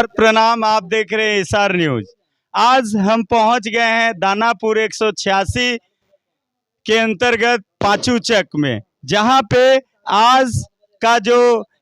नमस्कार प्रणाम। आप देख रहे हैं एसआर न्यूज। आज हम पहुंच गए हैं दानापुर 186 के अंतर्गत पांचू चक में, जहां पे आज का जो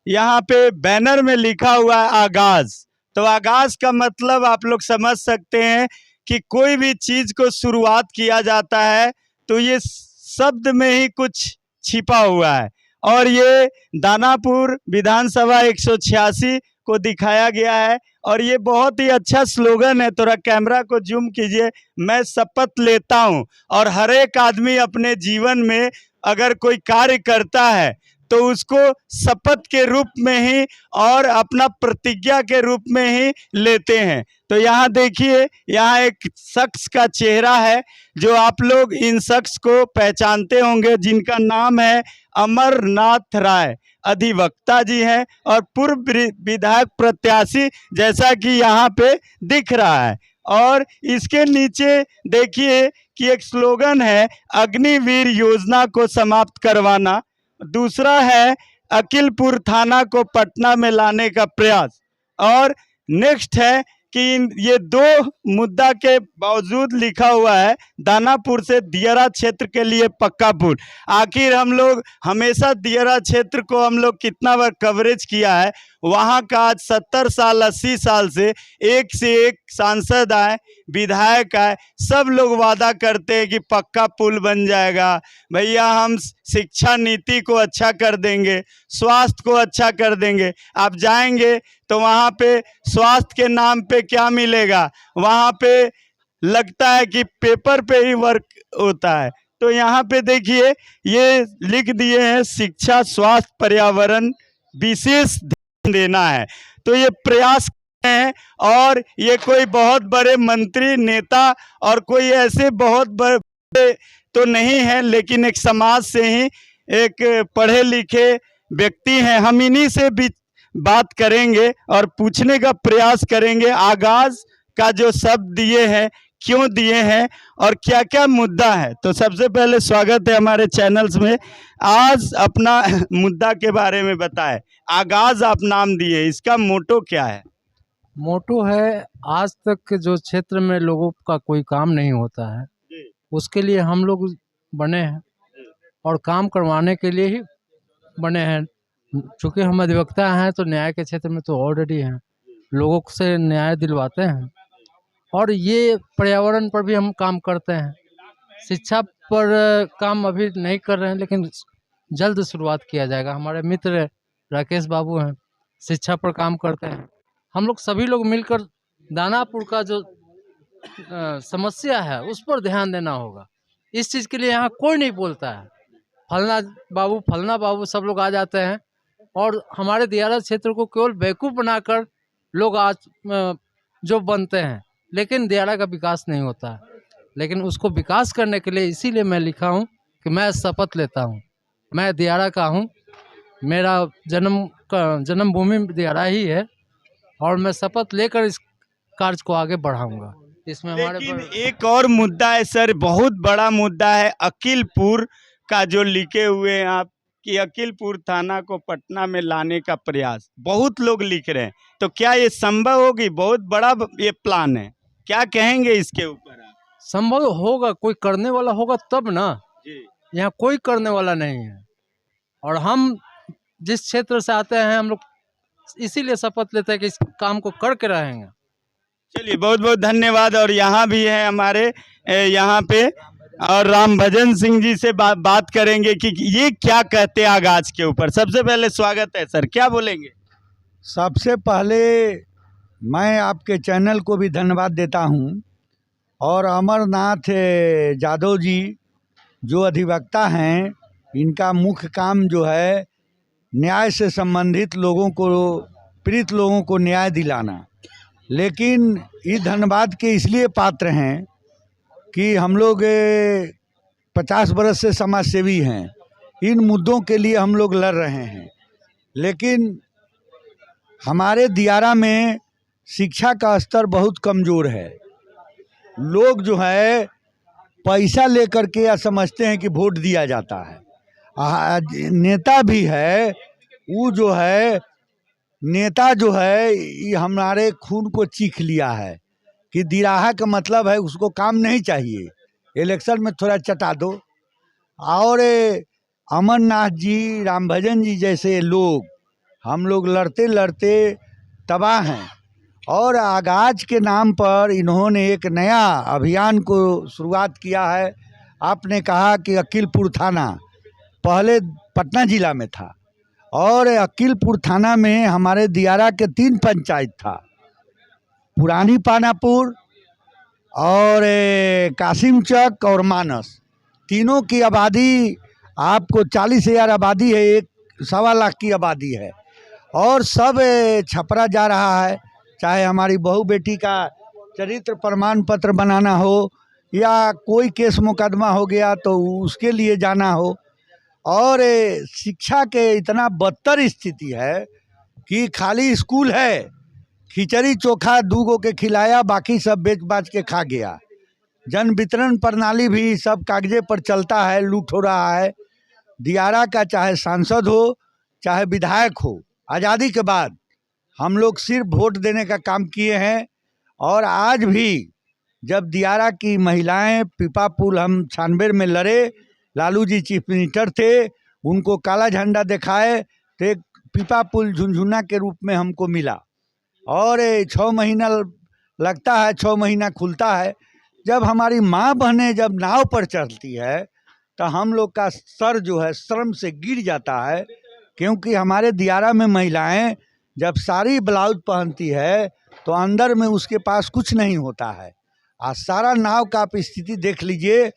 यहाँ पे बैनर में लिखा हुआ है आगाज। तो आगाज का मतलब आप लोग समझ सकते हैं कि कोई भी चीज को शुरुआत किया जाता है तो ये शब्द में ही कुछ छिपा हुआ है, और ये दानापुर विधानसभा 186 को दिखाया गया है। और ये बहुत ही अच्छा स्लोगन है। थोड़ा कैमरा को जूम कीजिए। मैं शपथ लेता हूं। और हर एक आदमी अपने जीवन में अगर कोई कार्य करता है तो उसको शपथ के रूप में ही और अपना प्रतिज्ञा के रूप में ही लेते हैं। तो यहाँ देखिए, यहाँ एक शख्स का चेहरा है जो आप लोग इन शख्स को पहचानते होंगे, जिनका नाम है अमरनाथ राय। अधिवक्ता जी हैं और पूर्व विधायक प्रत्याशी, जैसा कि यहाँ पे दिख रहा है। और इसके नीचे देखिए कि एक स्लोगन है, अग्निवीर योजना को समाप्त करवाना। दूसरा है, अकिलपुर थाना को पटना में लाने का प्रयास। और नेक्स्ट है कि ये दो मुद्दा के बावजूद लिखा हुआ है, दानापुर से दियरा क्षेत्र के लिए पक्का पुल। आखिर हम लोग हमेशा दियरा क्षेत्र को हम लोग कितना बार कवरेज किया है। वहाँ का आज 70 साल 80 साल से एक सांसद आए, विधायक आए, सब लोग वादा करते हैं कि पक्का पुल बन जाएगा, भैया हम शिक्षा नीति को अच्छा कर देंगे, स्वास्थ्य को अच्छा कर देंगे। आप जाएंगे तो वहाँ पे स्वास्थ्य के नाम पे क्या मिलेगा, वहाँ पे लगता है कि पेपर पे ही वर्क होता है। तो यहाँ पे देखिए ये लिख दिए हैं, शिक्षा स्वास्थ्य पर्यावरण विशेष ध्यान देना है। तो ये प्रयास हैं, और ये कोई बहुत बड़े मंत्री नेता और कोई ऐसे बहुत बड़े तो नहीं है, लेकिन एक समाज से ही एक पढ़े लिखे व्यक्ति हैं। हम इन्हीं से भी बात करेंगे और पूछने का प्रयास करेंगे, आगाज का जो शब्द दिए हैं क्यों दिए हैं और क्या क्या मुद्दा है। तो सबसे पहले स्वागत है हमारे चैनल्स में। आज अपना मुद्दा के बारे में बताएं। आगाज आप नाम दिए, इसका मोटो क्या है? मोटो है, आज तक जो क्षेत्र में लोगों का कोई काम नहीं होता है उसके लिए हम लोग बने हैं और काम करवाने के लिए ही बने हैं। चूँकि हम अधिवक्ता हैं तो न्याय के क्षेत्र में तो ऑलरेडी हैं, लोगों से न्याय दिलवाते हैं। और ये पर्यावरण पर भी हम काम करते हैं। शिक्षा पर काम अभी नहीं कर रहे हैं, लेकिन जल्द शुरुआत किया जाएगा। हमारे मित्र राकेश बाबू हैं, शिक्षा पर काम करते हैं। हम लोग सभी लोग मिलकर दानापुर का जो समस्या है उस पर ध्यान देना होगा। इस चीज़ के लिए यहाँ कोई नहीं बोलता है। फलना बाबू सब लोग आ जाते हैं और हमारे दियारा क्षेत्र को केवल बेवकूफ़ बनाकर लोग आज जो बनते हैं, लेकिन दियारा का विकास नहीं होता है। लेकिन उसको विकास करने के लिए इसीलिए मैं लिखा हूँ कि मैं शपथ लेता हूँ। मैं दियारा का हूँ, मेरा जन्मभूमि दियारा ही है और मैं शपथ लेकर इस कार्य को आगे बढ़ाऊंगा। इसमें लेकिन एक और मुद्दा है सर, बहुत बड़ा मुद्दा है, अकिलपुर का जो लिखे हुए हैं आप कि अकिलपुर थाना को पटना में लाने का प्रयास, बहुत लोग लिख रहे हैं। तो क्या ये संभव होगी? बहुत बड़ा ये प्लान है, क्या कहेंगे इसके ऊपर आप? संभव होगा, कोई करने वाला होगा तब ना। यहाँ कोई करने वाला नहीं है और हम जिस क्षेत्र से आते हैं हम लोग इसीलिए शपथ लेते हैं कि इस काम को करके रहेंगे। चलिए बहुत बहुत धन्यवाद। और यहाँ भी है हमारे यहाँ पे, और राम भजन सिंह जी से बात करेंगे कि ये क्या कहते हैं आगाज के ऊपर। सबसे पहले स्वागत है सर, क्या बोलेंगे? सबसे पहले मैं आपके चैनल को भी धन्यवाद देता हूँ, और अमरनाथ यादव जी जो अधिवक्ता हैं, इनका मुख्य काम जो है न्याय से संबंधित लोगों को, पीड़ित लोगों को न्याय दिलाना। लेकिन ये धन्यवाद के इसलिए पात्र हैं कि हम लोग 50 बरस से समाज सेवी हैं, इन मुद्दों के लिए हम लोग लड़ रहे हैं। लेकिन हमारे दियारा में शिक्षा का स्तर बहुत कमज़ोर है। लोग जो है पैसा लेकर के या समझते हैं कि वोट दिया जाता है। नेता भी है वो जो है नेता जो है ये हमारे खून को चीख लिया है कि दिराहा का मतलब है उसको काम नहीं चाहिए, इलेक्शन में थोड़ा चटा दो। और अमरनाथ जी, रामभजन जी जैसे लोग, हम लोग लड़ते लड़ते तबाह हैं। और आगाज के नाम पर इन्होंने एक नया अभियान को शुरुआत किया है। आपने कहा कि अकीलपुर थाना पहले पटना ज़िला में था, और अकीलपुर थाना में हमारे दियारा के 3 पंचायत था, पुरानी पानापुर और कासिम चक और मानस। तीनों की आबादी आपको 40,000 आबादी है, 1.25 लाख की आबादी है। और सब छपरा जा रहा है, चाहे हमारी बहू बेटी का चरित्र प्रमाण पत्र बनाना हो या कोई केस मुकदमा हो गया तो उसके लिए जाना हो। और शिक्षा के इतना बदतर स्थिति है कि खाली स्कूल है, खिचड़ी चोखा 2 गो के खिलाया, बाकी सब बेच बाच के खा गया। जन वितरण प्रणाली भी सब कागजे पर चलता है, लूट हो रहा है। दियारा का चाहे सांसद हो चाहे विधायक हो, आज़ादी के बाद हम लोग सिर्फ वोट देने का काम किए हैं। और आज भी जब दियारा की महिलाएं पीपा पुल हम 96 में लड़े, लालू जी चीफ मिनिस्टर थे, उनको काला झंडा दिखाए तो एक पीपा पुल झुनझुना के रूप में हमको मिला। और 6 महीना लगता है, 6 महीना खुलता है। जब हमारी माँ बहनें जब नाव पर चढ़ती है तो हम लोग का सर जो है शर्म से गिर जाता है, क्योंकि हमारे दियारा में महिलाएं जब साड़ी ब्लाउज पहनती है तो अंदर में उसके पास कुछ नहीं होता है। आज सारा नाव का आप स्थिति देख लीजिए